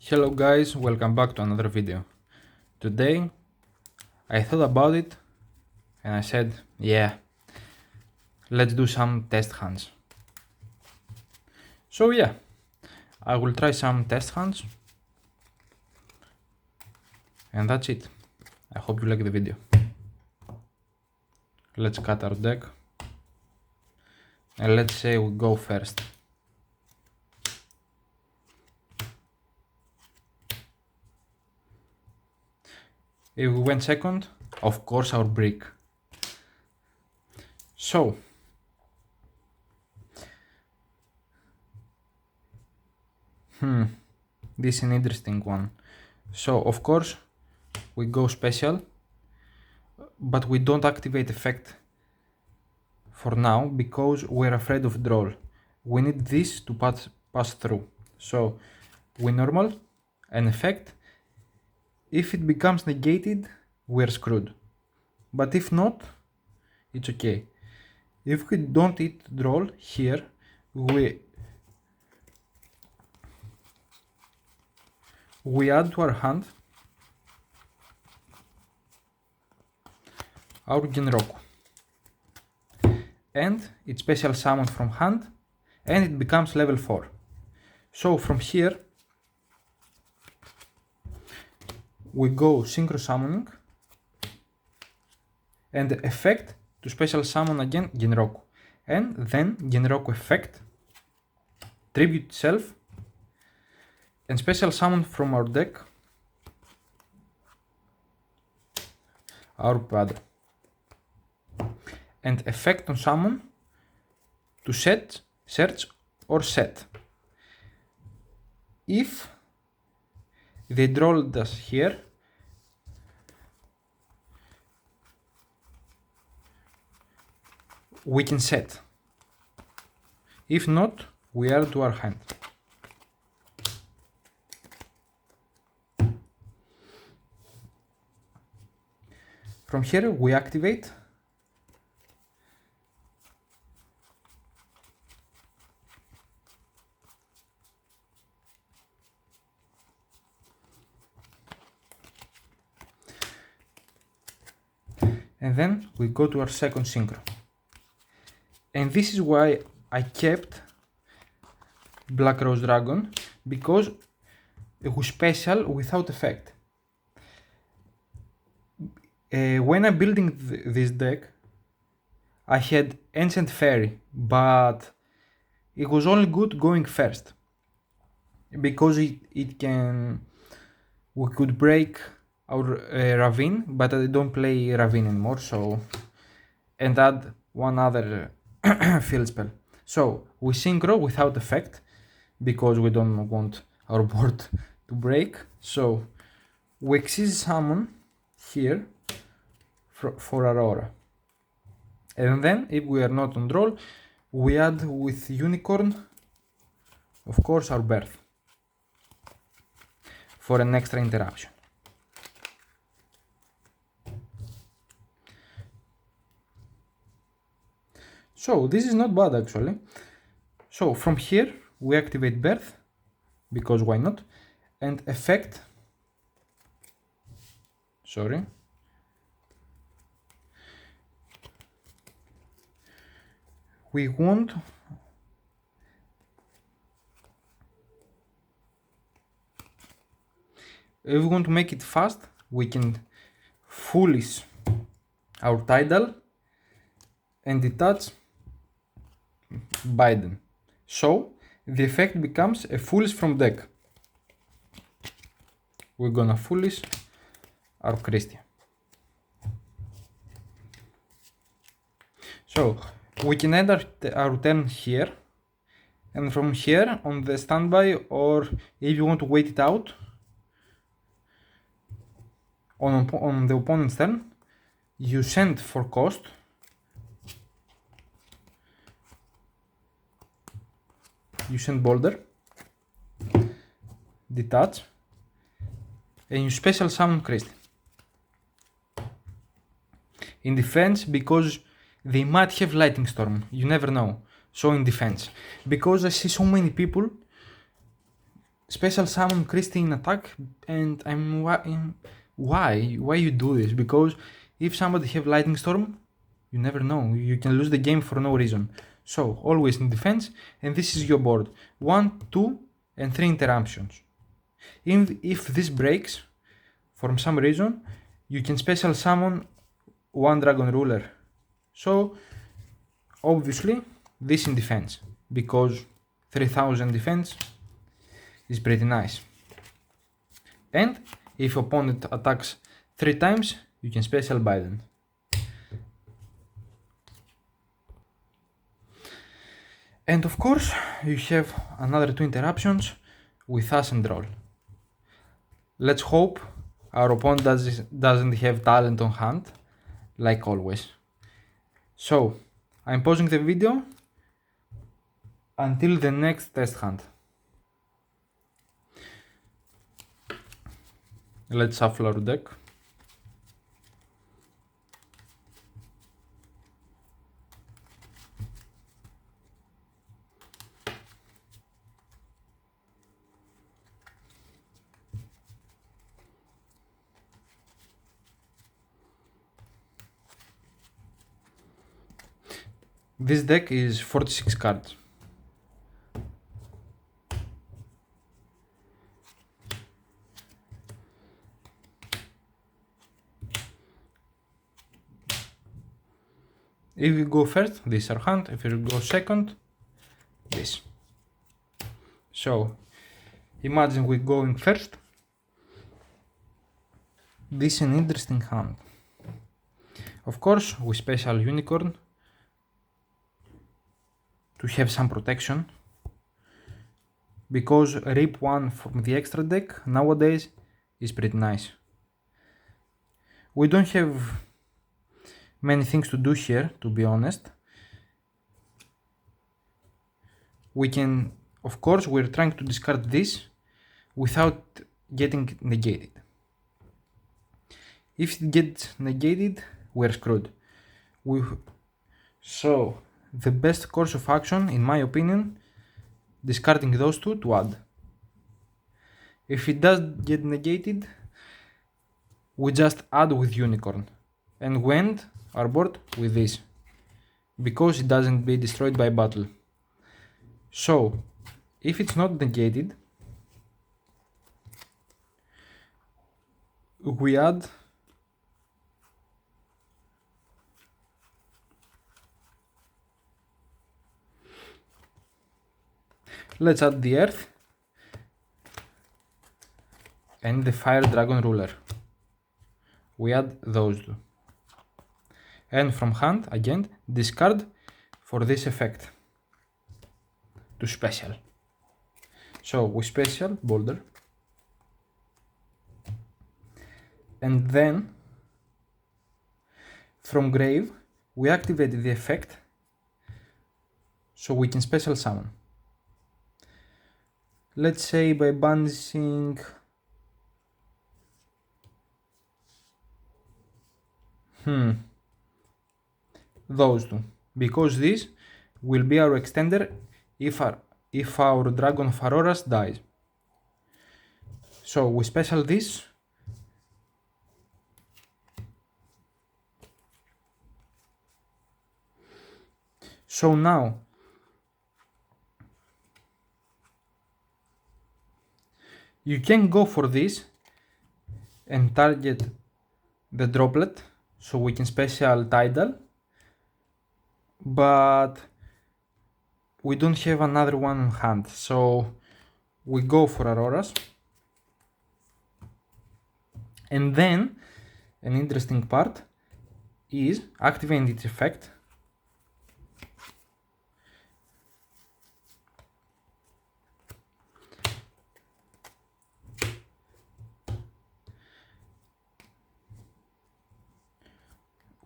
Hello guys, welcome back to another video. Today I thought about it and I said, yeah, let's do some test hunts. So yeah, I will try some test hunts and that's it. I hope you like the video. Let's cut our deck and let's say we go first. If we went second, of course our brick. So this is an interesting one. So of course we go special, but we don't activate effect for now because we're afraid of draw. We need this to pass through. So we normal an effect. If it becomes negated, we're screwed. But if not, it's okay. If we don't hit draw here, we add to our hand our Genroku. And it's special summon from hand and it becomes level 4. So from here we go synchro summoning and effect to special summon again Genroku. And then Genroku effect, tribute itself, and special summon from our deck our Padre. And effect on summon to set, search or set. If they drawed us here, we can set. If not, we add to our hand. From here we activate and then we go to our second synchro. And this is why I kept Black Rose Dragon, because it was special without effect. When I'm building this deck, I had Ancient Fairy, but it was only good going first, because we could break our Ravine, but I don't play Ravine anymore, so, and add one other field spell. So we synchro without effect because we don't want our board to break. So we exceed summon here for Aurora. And then if we are not on draw, we add with Unicorn, of course, our Birth for an extra interruption. So this is not bad actually. So from here we activate Birth, because why not, and effect, sorry, we want if we want to make it fast, we can foolish our Tidal and detach Biden. So the effect becomes a foolish from deck. We're gonna foolish our Christian. So we can end our turn here, and from here on the standby, or if you want to wait it out on the opponent's turn, you send for cost you send Boulder, detach, and you special summon Christian. In defense, because they might have Lightning Storm, you never know. So in defense, because I see so many people special summon Christie in attack, and why you do this? Because if somebody have Lightning Storm, you never know. You can lose the game for no reason. So always in defense, and this is your board: 1, 2, and 3 interruptions. If this breaks, for some reason, you can special summon one Dragon Ruler. So obviously this in defense, because 3000 defense is pretty nice. And if opponent attacks 3 times, you can special Biden. And of course, you have another 2 interruptions with Ascend Roll. Let's hope our opponent doesn't have talent on hand, like always. So, I'm pausing the video until the next test hand. Let's shuffle our deck. This deck is 46 cards. If you go first, this is our hand. If you go second, this. So, imagine we going first. This is an interesting hand. Of course, we special Unicorn to have some protection, because rip 1 from the extra deck nowadays is pretty nice. We don't have many things to do here, to be honest. We can, of course, we're trying to discard this without getting negated. If it gets negated, we're screwed. So, the best course of action, in my opinion, discarding those 2 to add. If it does get negated, we just add with Unicorn, and we end our board with this, because it doesn't be destroyed by battle. So, if it's not negated, we add let's add the Earth and the Fire Dragon Ruler. We add those 2. And from hand, again, discard for this effect to special. So we special Boulder, and then from grave we activate the effect, so we can special summon. Let's say by banishing those 2, because this will be our extender if our Dragon of Auroras dies. So we special this. So now you can go for this and target the droplet, so we can special Tidal, but we don't have another one on hand, so we go for Auroras. And then an interesting part is activating its effect.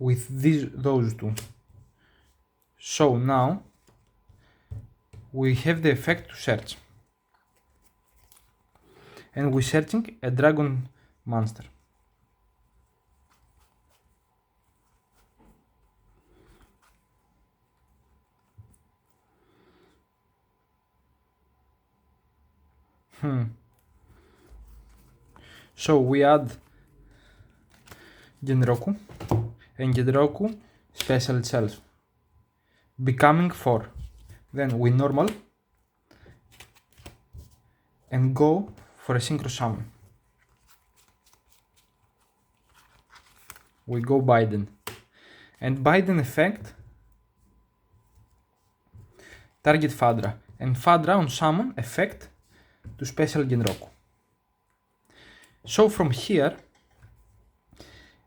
With those 2. So now we have the effect to search, and we're searching a dragon monster. So we add Genroku, and Genroku special itself, becoming 4. Then we normal and go for a synchro summon. We go Biden, and Biden effect target Fadra, and Fadra on summon effect to special Genroku. So from here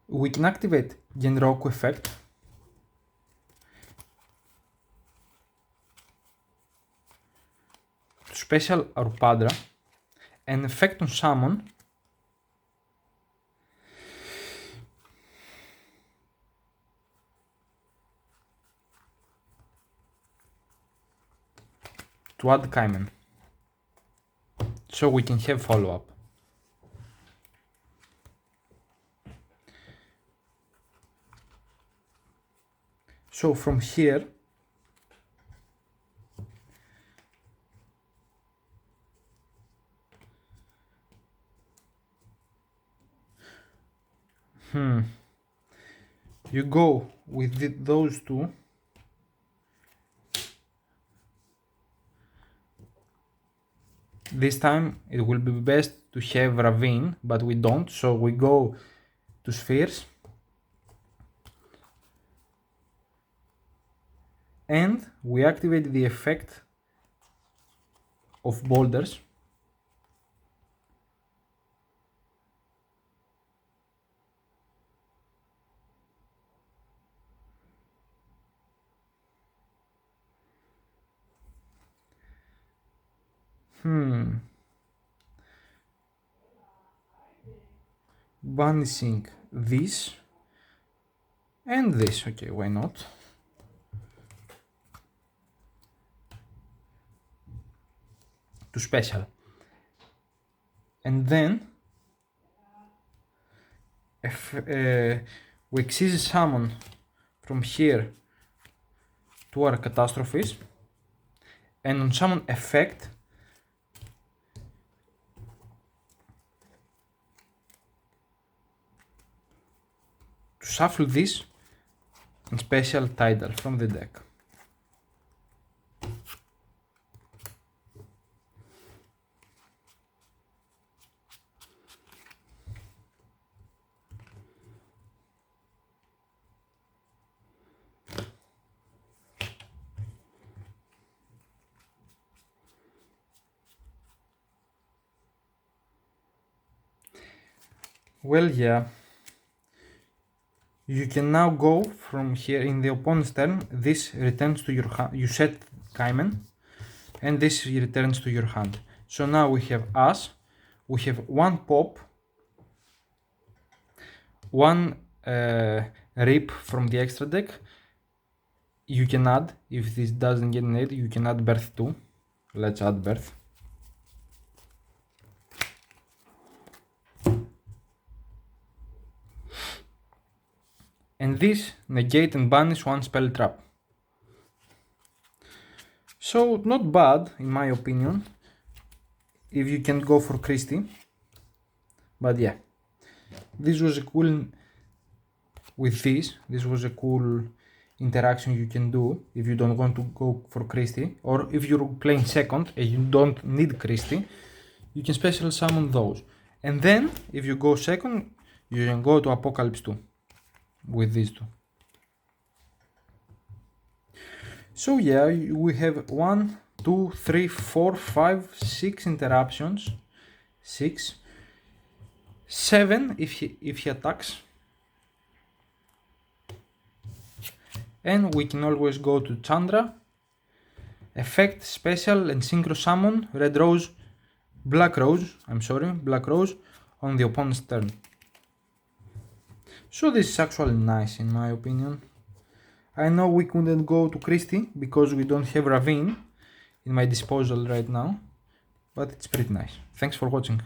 we can activate Genroku effect to special our Padra, and effect on summon to add Kaimen, so we can have follow-up. So from here you go with those two, this time it will be best to have Ravine, but we don't, so we go to spheres and we activate the effect of boulders. Banishing this and this, okay, why not? To special, and then if we exceed summon from here to our catastrophes, and on summon effect to shuffle this and special Tidal from the deck. Well, yeah, you can now go from here in the opponent's turn. This returns to your hand. You set Kaimen, and this returns to your hand. So now we have us. We have one pop, one rip from the extra deck. You can add, if this doesn't get an 8, you can add Birth too. Let's add Birth. And this negate and banish one spell trap. So not bad in my opinion, if you can go for Christie. But yeah, this was a cool, with this was a cool interaction you can do if you don't want to go for Christie, or if you're playing second and you don't need Christie, you can special summon those. And then if you go second, you can go to Apocalypse 2 with these two. So yeah, we have 1, 2, 3, 4, 5, 6 interruptions. 6, 7 if he attacks. And we can always go to Chandra, effect, special, and synchro summon Black Rose on the opponent's turn. So this is actually nice in my opinion. I know we couldn't go to Christie because we don't have Ravine in my disposal right now, but it's pretty nice. Thanks for watching.